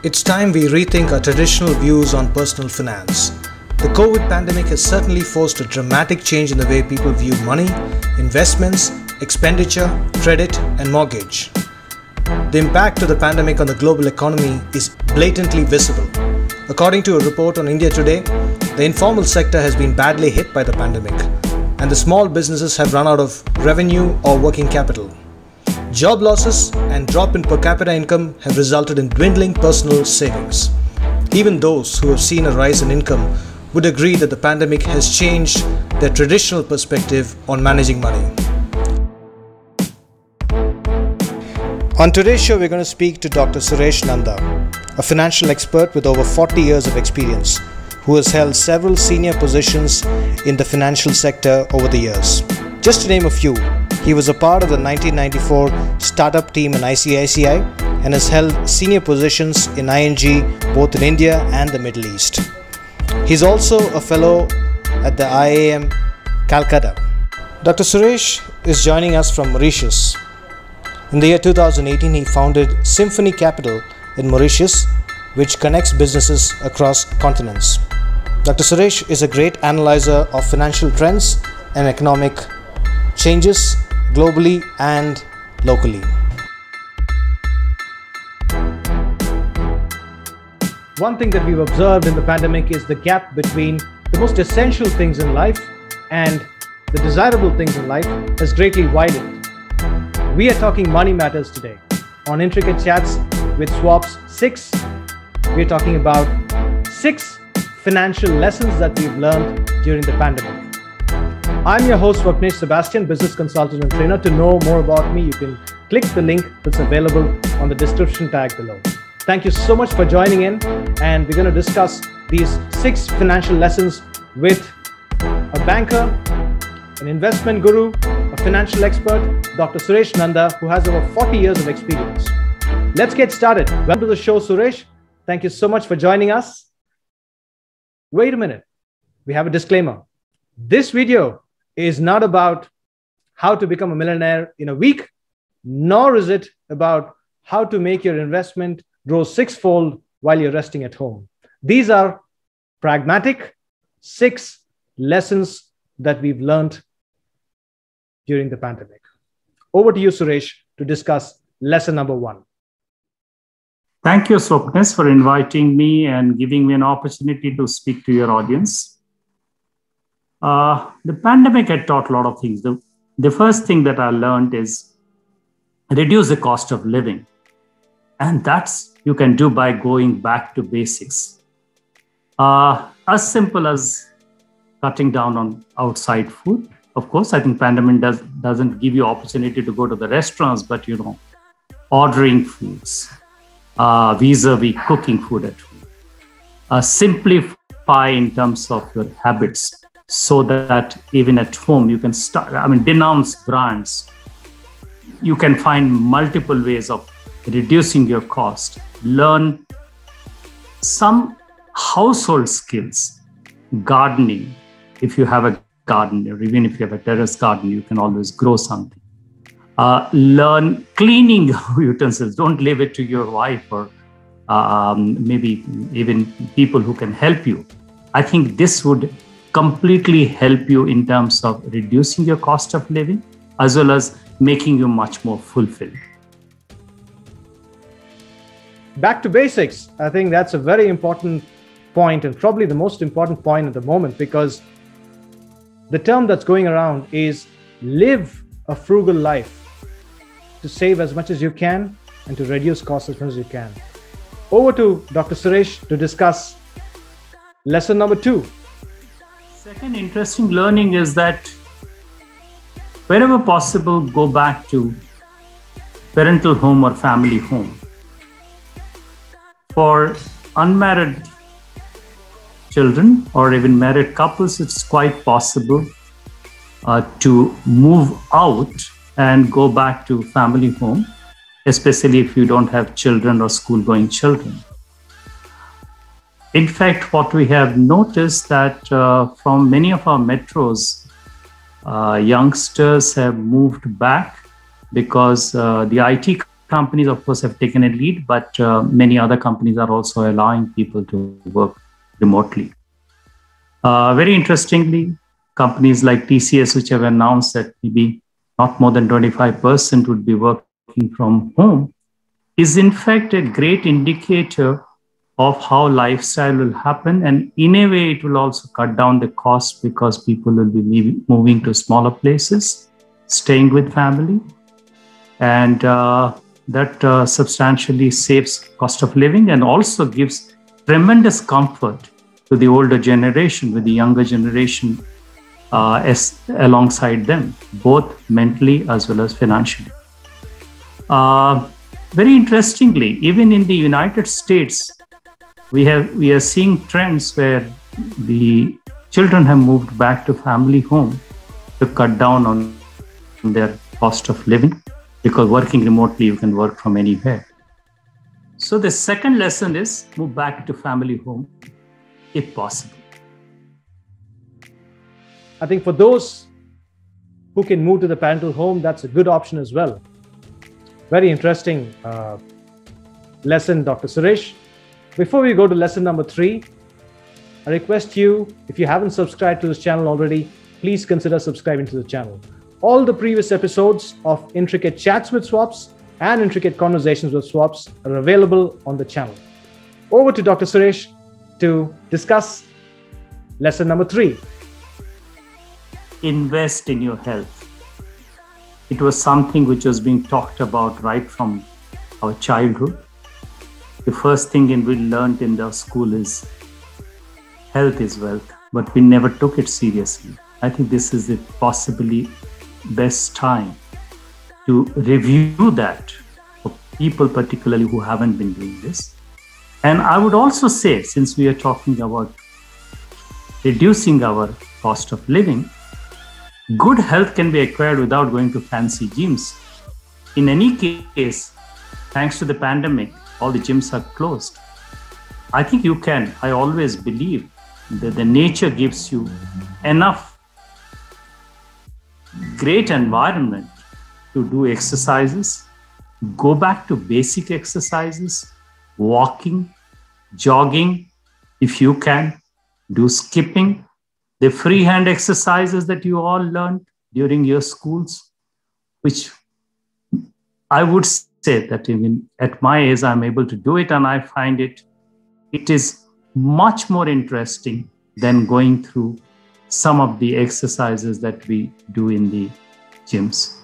It's time we rethink our traditional views on personal finance. The COVID pandemic has certainly forced a dramatic change in the way people view money, investments, expenditure, credit, and mortgage. The impact of the pandemic on the global economy is blatantly visible. According to a report on India Today, the informal sector has been badly hit by the pandemic, and the small businesses have run out of revenue or working capital. Job losses and drop in per capita income have resulted in dwindling personal savings. Even those who have seen a rise in income would agree that the pandemic has changed their traditional perspective on managing money. On today's show, we're going to speak to Dr. SureshNanda, a financial expert with over 40 years of experience, who has held several senior positions in the financial sector over the years. Just to name a few, he was a part of the 1994 startup team in ICICI and has held senior positions in ING both in India and the Middle East. He's also a fellow at the IIM Calcutta. Dr. Suresh is joining us from Mauritius. In the year 2018, he founded Symphony Capital in Mauritius, which connects businesses across continents. Dr. Suresh is a great analyzer of financial trends and economic changes globally and locally. One thing that we've observed in the pandemic is the gap between the most essential things in life and the desirable things in life has greatly widened. We are talking money matters today. On Intricate Chats with Swaps 6, we're talking about 6 financial lessons that we've learned during the pandemic. I'm your host, Swapnesh, Sebastian, business consultant and trainer. To know more about me, you can click the link that's available on the description tag below. Thank you so much for joining in, and we're going to discuss these 6 financial lessons with a banker, an investment guru, a financial expert, Dr. SureshNanda, who has over 40 years of experience. Let's get started. Welcome to the show, Suresh. Thank you so much for joining us. Wait a minute. We have a disclaimer. This video is not about how to become a millionaire in a week, nor is it about how to make your investment grow 6-fold while you're resting at home. These are pragmatic 6 lessons that we've learned during the pandemic. Over to you, Suresh, to discuss lesson number 1. Thank you, Swapnesh, for inviting me and giving me an opportunity to speak to your audience. The pandemic had taught a lot of things. The first thing that I learned is reduce the cost of living. And that's you can do by going back to basics. As simple as cutting down on outside food. Of course, I think pandemic doesn't give you opportunity to go to the restaurants, but ordering foods, vis-a-vis cooking food at home. Simplify in terms of your habits, so that even at home you can denounce brands. You can find multiple ways of reducing your cost. Learn some household skills. Gardening, if you have a garden, or even if you have a terrace garden, you can always grow something. Learn cleaning utensils. Don't leave it to your wife or maybe even people who can help you. I think this would completely help you in terms of reducing your cost of living, as well as making you much more fulfilled. Back to basics. I think that's a very important point, and probably the most important point at the moment, because the term that's going around is live a frugal life, to save as much as you can and to reduce costs as much as you can. Over to Dr. Suresh to discuss lesson number 2. Second interesting learning is that wherever possible, go back to parental home or family home. For unmarried children or even married couples, it's quite possible to move out and go back to family home, especially if you don't have children or school-going children. In fact, what we have noticed that from many of our metros, youngsters have moved back because the IT companies, of course, have taken a lead, but many other companies are also allowing people to work remotely. Very interestingly, companies like TCS, which have announced that maybe not more than 25% would be working from home, is in fact a great indicator of how lifestyle will happen. And in a way, it will also cut down the cost because people will be moving to smaller places, staying with family. And that substantially saves cost of living and also gives tremendous comfort to the older generation, with the younger generation alongside them, both mentally as well as financially. Very interestingly, even in the United States, we are seeing trends where the children have moved back to family home to cut down on their cost of living, because working remotely, you can work from anywhere. So the second lesson is move back to family home if possible. I think for those who can move to the parental home, that's a good option as well. Very interesting lesson, Dr. Suresh. Before we go to lesson number 3, I request you, if you haven't subscribed to this channel already, please consider subscribing to the channel. All the previous episodes of Intricate Chats with Swaps and Intricate Conversations with Swaps are available on the channel. Over to Dr. Suresh to discuss lesson number 3. Invest in your health. It was something which was being talked about right from our childhood. The first thing we learned in the school is health is wealth, but we never took it seriously. I think this is the possibly best time to review that for people particularly who haven't been doing this. And I would also say, since we are talking about reducing our cost of living, good health can be acquired without going to fancy gyms. In any case, thanks to the pandemic, all the gyms are closed. I think you can. I always believe that the nature gives you enough great environment to do exercises. Go back to basic exercises, walking, jogging, if you can, do skipping, the freehand exercises that you all learned during your schools, which I would say that even at my age, I'm able to do it, and I find it is much more interesting than going through some of the exercises that we do in the gyms.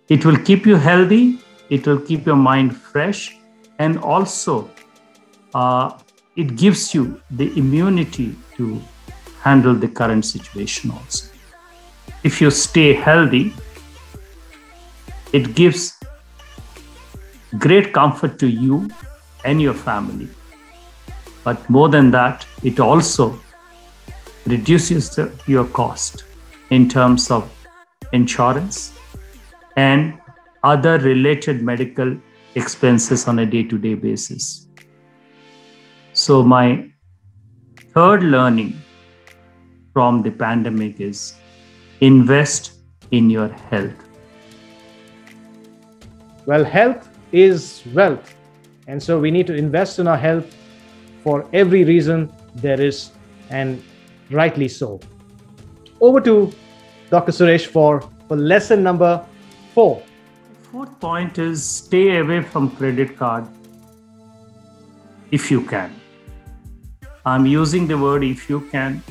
It will keep you healthy, it will keep your mind fresh, and also it gives you the immunity to handle the current situation also. If you stay healthy, it gives great comfort to you and your family. But more than that, it also reduces your cost in terms of insurance and other related medical expenses on a day-to-day basis. So my third learning from the pandemic is invest in your health. Well, health is wealth. And so we need to invest in our health for every reason there is, and rightly so. Over to Dr. Suresh for lesson number 4. The fourth point is stay away from credit card if you can. I'm using the word if you can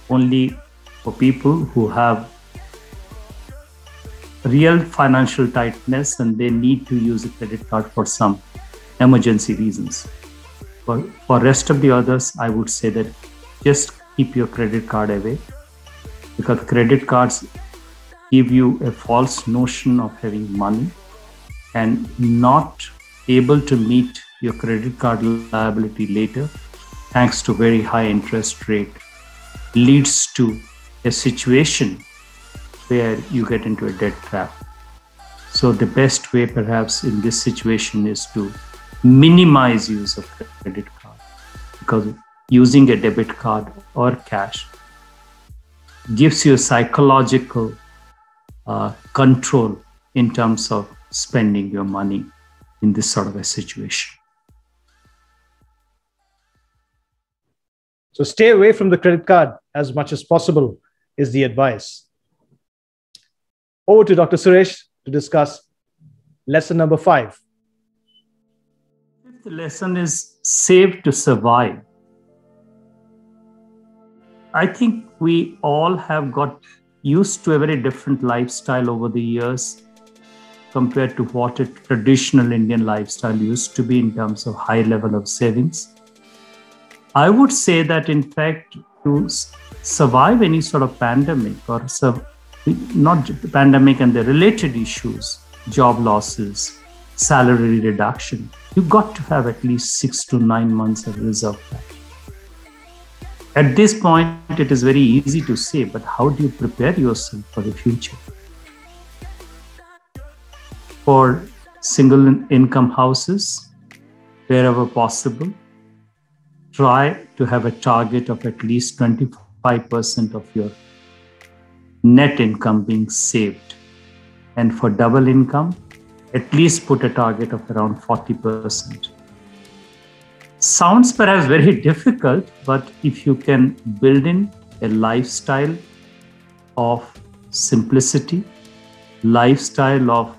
only for people who have real financial tightness and they need to use a credit card for some emergency reasons. For rest of the others, I would say that just keep your credit card away, because credit cards give you a false notion of having money, and not able to meet your credit card liability later, thanks to very high interest rate, leads to a situation where you get into a debt trap. So the best way perhaps in this situation is to minimize use of credit card, because using a debit card or cash gives you a psychological control in terms of spending your money. in this sort of a situation. So stay away from the credit card as much as possible is the advice. Over to Dr. Suresh to discuss lesson number 5. The lesson is save to survive. I think we all have got used to a very different lifestyle over the years compared to what a traditional Indian lifestyle used to be in terms of high level of savings. I would say that, in fact, to survive any sort of pandemic or not the pandemic and the related issues, job losses, salary reduction, you've got to have at least 6 to 9 months of reserve cash. At this point, it is very easy to say, but how do you prepare yourself for the future? For single income houses, wherever possible, try to have a target of at least 25% of your net income being saved. And for double income, at least put a target of around 40%. Sounds perhaps very difficult, but if you can build in a lifestyle of simplicity, lifestyle of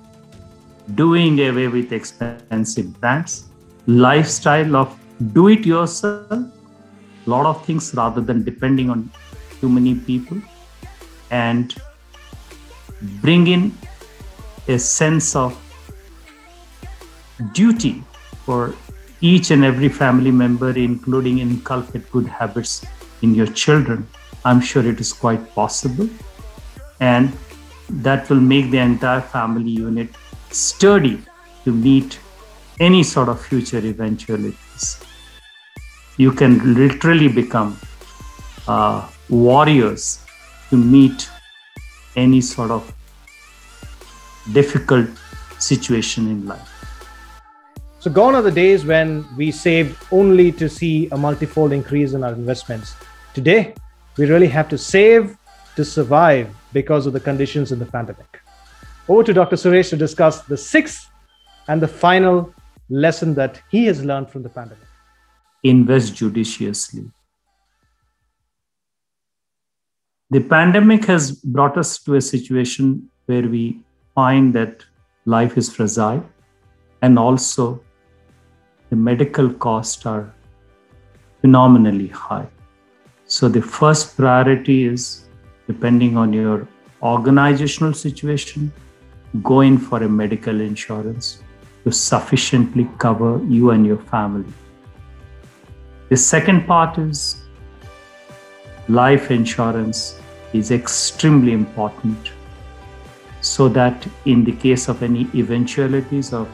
doing away with expensive brands, lifestyle of do it yourself, a lot of things rather than depending on too many people, and bring in a sense of duty for each and every family member, including inculcate good habits in your children. I'm sure it is quite possible, and that will make the entire family unit sturdy to meet any sort of future eventualities. You can literally become warriors to meet any sort of difficult situation in life. So gone are the days when we saved only to see a multifold increase in our investments. Today, we really have to save to survive because of the conditions in the pandemic. Over to Dr. Suresh to discuss the 6th and the final lesson that he has learned from the pandemic. Invest judiciously. The pandemic has brought us to a situation where we find that life is fragile, and also the medical costs are phenomenally high. So the first priority is, depending on your organizational situation, go in for a medical insurance to sufficiently cover you and your family. The second part is life insurance is extremely important, so that in the case of any eventualities of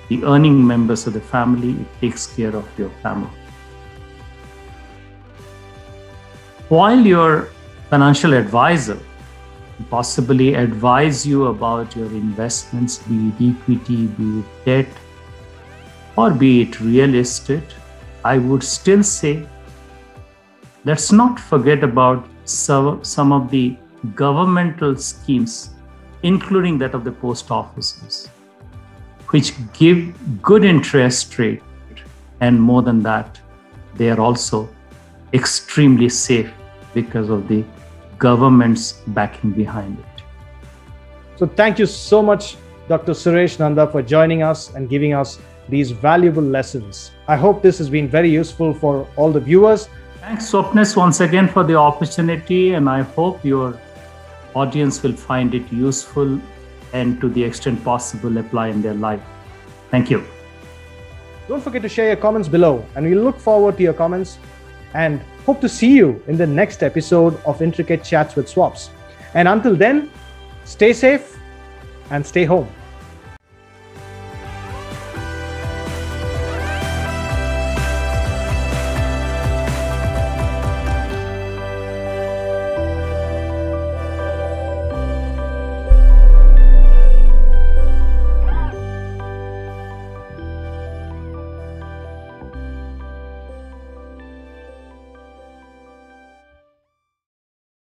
the earning members of the family, it takes care of your family. While your financial advisor possibly advise you about your investments, be it equity, be it debt, or be it real estate, I would still say, let's not forget about some of the governmental schemes, including that of the post offices, which give good interest rate, and more than that, they are also extremely safe because of the government's backing behind it. So thank you so much, Dr. SureshNanda, for joining us and giving us these valuable lessons. I hope this has been very useful for all the viewers. Thanks, Swapnesh, once again for the opportunity, and I hope your audience will find it useful and to the extent possible apply in their life. Thank you. Don't forget to share your comments below, and we look forward to your comments and hope to see you in the next episode of Intricate Chats with Swaps. And until then, stay safe and stay home.